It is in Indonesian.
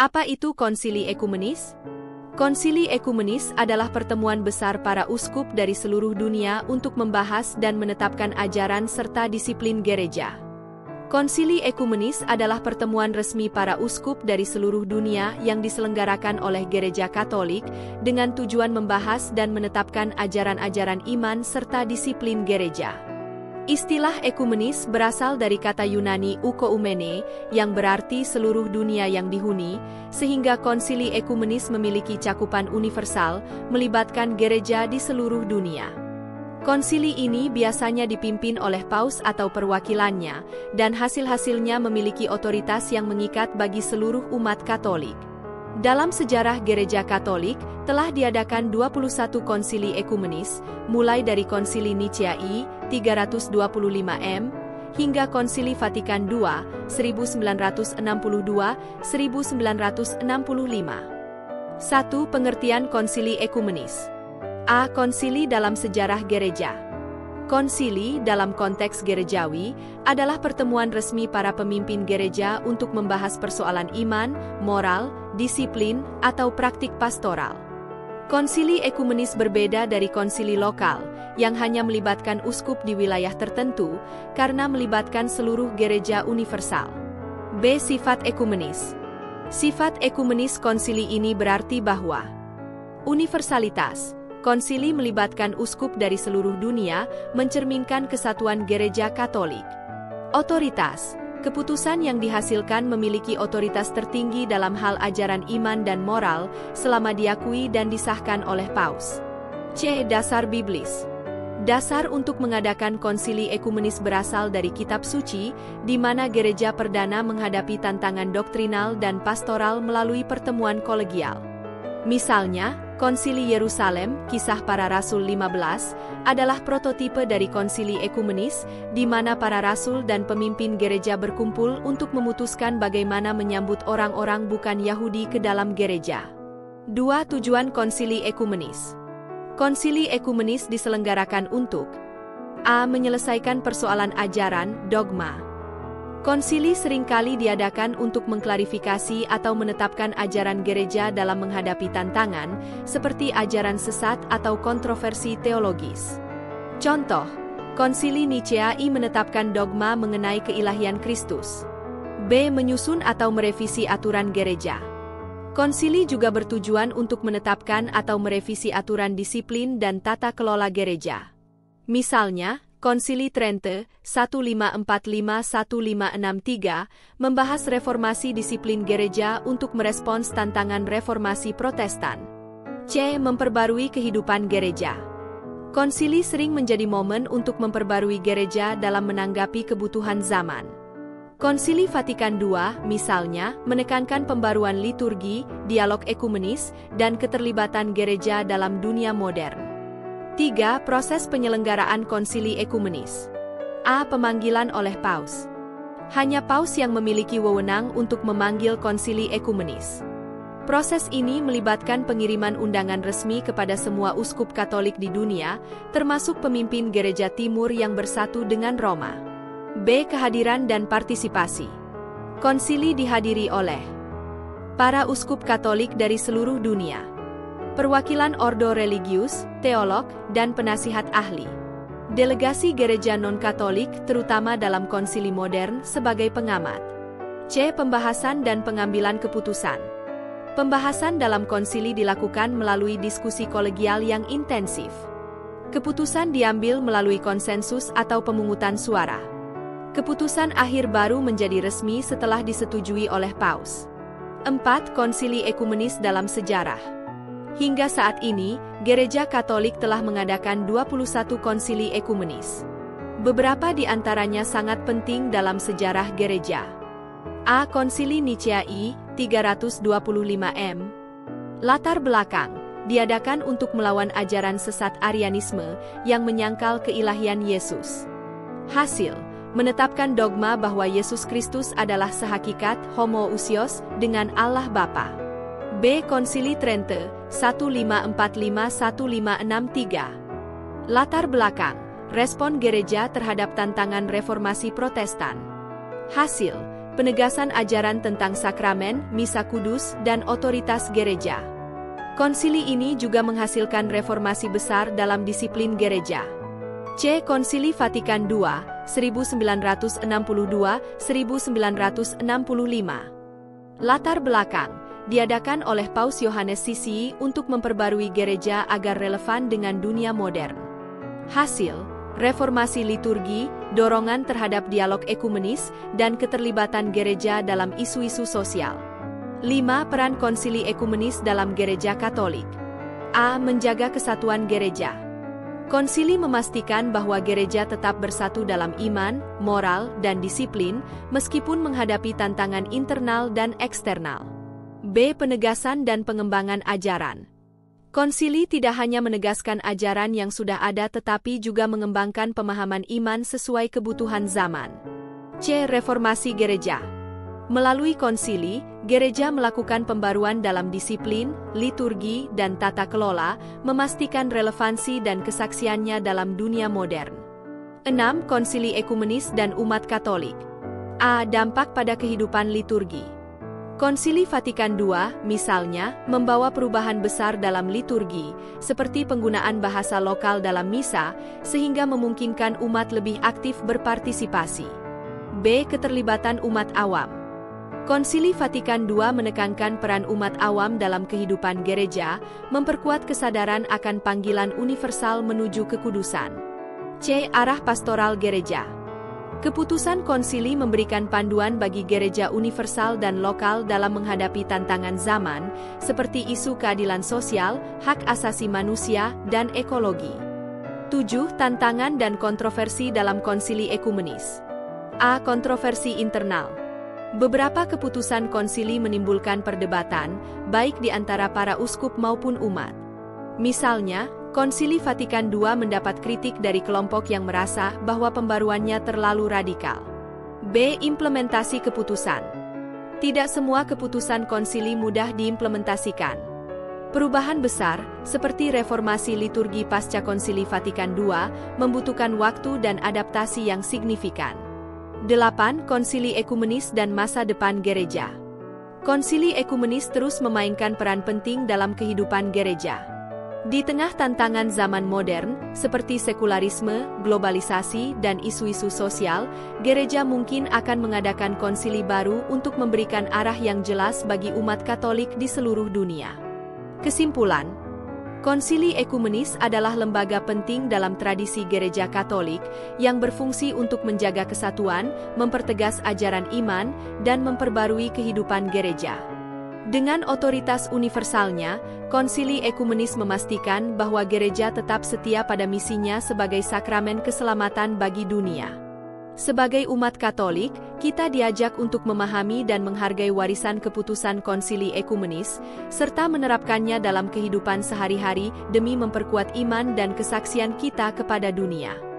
Apa itu konsili ekumenis? Konsili ekumenis adalah pertemuan besar para uskup dari seluruh dunia untuk membahas dan menetapkan ajaran serta disiplin gereja. Konsili ekumenis adalah pertemuan resmi para uskup dari seluruh dunia yang diselenggarakan oleh Gereja Katolik dengan tujuan membahas dan menetapkan ajaran-ajaran iman serta disiplin gereja. Istilah ekumenis berasal dari kata Yunani ukoumene yang berarti seluruh dunia yang dihuni, sehingga konsili ekumenis memiliki cakupan universal, melibatkan gereja di seluruh dunia. Konsili ini biasanya dipimpin oleh paus atau perwakilannya, dan hasil-hasilnya memiliki otoritas yang mengikat bagi seluruh umat Katolik. Dalam sejarah Gereja Katolik, telah diadakan 21 konsili ekumenis, mulai dari Konsili Nicea I, 325 hingga Konsili Vatikan II, 1962-1965. 1. Pengertian konsili ekumenis. A. Konsili dalam sejarah gereja. Konsili dalam konteks gerejawi adalah pertemuan resmi para pemimpin gereja untuk membahas persoalan iman, moral, disiplin, atau praktik pastoral. Konsili ekumenis berbeda dari konsili lokal, yang hanya melibatkan uskup di wilayah tertentu, karena melibatkan seluruh gereja universal. B. Sifat ekumenis. Sifat ekumenis konsili ini berarti bahwa universalitas. Konsili melibatkan uskup dari seluruh dunia, mencerminkan kesatuan Gereja Katolik. Otoritas. Keputusan yang dihasilkan memiliki otoritas tertinggi dalam hal ajaran iman dan moral, selama diakui dan disahkan oleh paus. C. Dasar biblis. Dasar untuk mengadakan konsili ekumenis berasal dari kitab suci, di mana gereja perdana menghadapi tantangan doktrinal dan pastoral melalui pertemuan kolegial. Misalnya, Konsili Yerusalem, Kisah Para Rasul 15, adalah prototipe dari konsili ekumenis, di mana para rasul dan pemimpin gereja berkumpul untuk memutuskan bagaimana menyambut orang-orang bukan Yahudi ke dalam gereja. 2. Tujuan konsili ekumenis. Konsili ekumenis diselenggarakan untuk A. Menyelesaikan persoalan ajaran, dogma. Konsili seringkali diadakan untuk mengklarifikasi atau menetapkan ajaran gereja dalam menghadapi tantangan, seperti ajaran sesat atau kontroversi teologis. Contoh, Konsili Nicea I menetapkan dogma mengenai keilahian Kristus. B. Menyusun atau merevisi aturan gereja. Konsili juga bertujuan untuk menetapkan atau merevisi aturan disiplin dan tata kelola gereja. Misalnya, Konsili Trente, 1545-1563, membahas reformasi disiplin gereja untuk merespons tantangan reformasi Protestan. C. Memperbarui kehidupan gereja. Konsili sering menjadi momen untuk memperbarui gereja dalam menanggapi kebutuhan zaman. Konsili Vatikan II, misalnya, menekankan pembaruan liturgi, dialog ekumenis, dan keterlibatan gereja dalam dunia modern. 3. Proses penyelenggaraan konsili ekumenis. A. Pemanggilan oleh paus. Hanya paus yang memiliki wewenang untuk memanggil konsili ekumenis. Proses ini melibatkan pengiriman undangan resmi kepada semua uskup Katolik di dunia, termasuk pemimpin gereja timur yang bersatu dengan Roma. B. Kehadiran dan partisipasi. Konsili dihadiri oleh para uskup Katolik dari seluruh dunia, perwakilan ordo religius, teolog, dan penasihat ahli. Delegasi gereja non-Katolik terutama dalam konsili modern sebagai pengamat. C. Pembahasan dan pengambilan keputusan. Pembahasan dalam konsili dilakukan melalui diskusi kolegial yang intensif. Keputusan diambil melalui konsensus atau pemungutan suara. Keputusan akhir baru menjadi resmi setelah disetujui oleh paus. 4. Konsili ekumenis dalam sejarah. Hingga saat ini, Gereja Katolik telah mengadakan 21 konsili ekumenis. Beberapa di antaranya sangat penting dalam sejarah gereja. A. Konsili Nicea I, 325 Latar belakang, diadakan untuk melawan ajaran sesat Arianisme yang menyangkal keilahian Yesus. Hasil, menetapkan dogma bahwa Yesus Kristus adalah sehakikat homoousios dengan Allah Bapa. B. Konsili Trente, 1545-1563. Latar belakang, respon gereja terhadap tantangan reformasi Protestan. Hasil, penegasan ajaran tentang sakramen, misa kudus, dan otoritas gereja. Konsili ini juga menghasilkan reformasi besar dalam disiplin gereja. C. Konsili Vatikan II, 1962-1965. Latar belakang, diadakan oleh Paus Yohanes Sisi untuk memperbarui gereja agar relevan dengan dunia modern. Hasil, reformasi liturgi, dorongan terhadap dialog ekumenis, dan keterlibatan gereja dalam isu-isu sosial. 5. Peran konsili ekumenis dalam gereja Katolik. A. Menjaga kesatuan gereja. Konsili memastikan bahwa gereja tetap bersatu dalam iman, moral, dan disiplin, meskipun menghadapi tantangan internal dan eksternal. B. Penegasan dan pengembangan ajaran. Konsili tidak hanya menegaskan ajaran yang sudah ada tetapi juga mengembangkan pemahaman iman sesuai kebutuhan zaman. C. Reformasi gereja. Melalui konsili, gereja melakukan pembaruan dalam disiplin, liturgi, dan tata kelola, memastikan relevansi dan kesaksiannya dalam dunia modern. 6. Konsili ekumenis dan umat Katolik. A. Dampak pada kehidupan liturgi. Konsili Vatikan II, misalnya, membawa perubahan besar dalam liturgi, seperti penggunaan bahasa lokal dalam misa, sehingga memungkinkan umat lebih aktif berpartisipasi. B. Keterlibatan umat awam. Konsili Vatikan II menekankan peran umat awam dalam kehidupan gereja, memperkuat kesadaran akan panggilan universal menuju kekudusan. C. Arah pastoral gereja. Keputusan konsili memberikan panduan bagi gereja universal dan lokal dalam menghadapi tantangan zaman, seperti isu keadilan sosial, hak asasi manusia, dan ekologi. 7. Tantangan dan kontroversi dalam konsili ekumenis. A. Kontroversi internal. Beberapa keputusan konsili menimbulkan perdebatan, baik di antara para uskup maupun umat. Misalnya, Konsili Vatikan II mendapat kritik dari kelompok yang merasa bahwa pembaruannya terlalu radikal. B. Implementasi keputusan. Tidak semua keputusan konsili mudah diimplementasikan. Perubahan besar, seperti reformasi liturgi pasca Konsili Vatikan II, membutuhkan waktu dan adaptasi yang signifikan. 8. Konsili ekumenis dan masa depan gereja. Konsili ekumenis terus memainkan peran penting dalam kehidupan gereja. Di tengah tantangan zaman modern, seperti sekularisme, globalisasi, dan isu-isu sosial, gereja mungkin akan mengadakan konsili baru untuk memberikan arah yang jelas bagi umat Katolik di seluruh dunia. Kesimpulan, konsili ekumenis adalah lembaga penting dalam tradisi gereja Katolik yang berfungsi untuk menjaga kesatuan, mempertegas ajaran iman, dan memperbarui kehidupan gereja. Dengan otoritas universalnya, konsili ekumenis memastikan bahwa gereja tetap setia pada misinya sebagai sakramen keselamatan bagi dunia. Sebagai umat Katolik, kita diajak untuk memahami dan menghargai warisan keputusan konsili ekumenis, serta menerapkannya dalam kehidupan sehari-hari demi memperkuat iman dan kesaksian kita kepada dunia.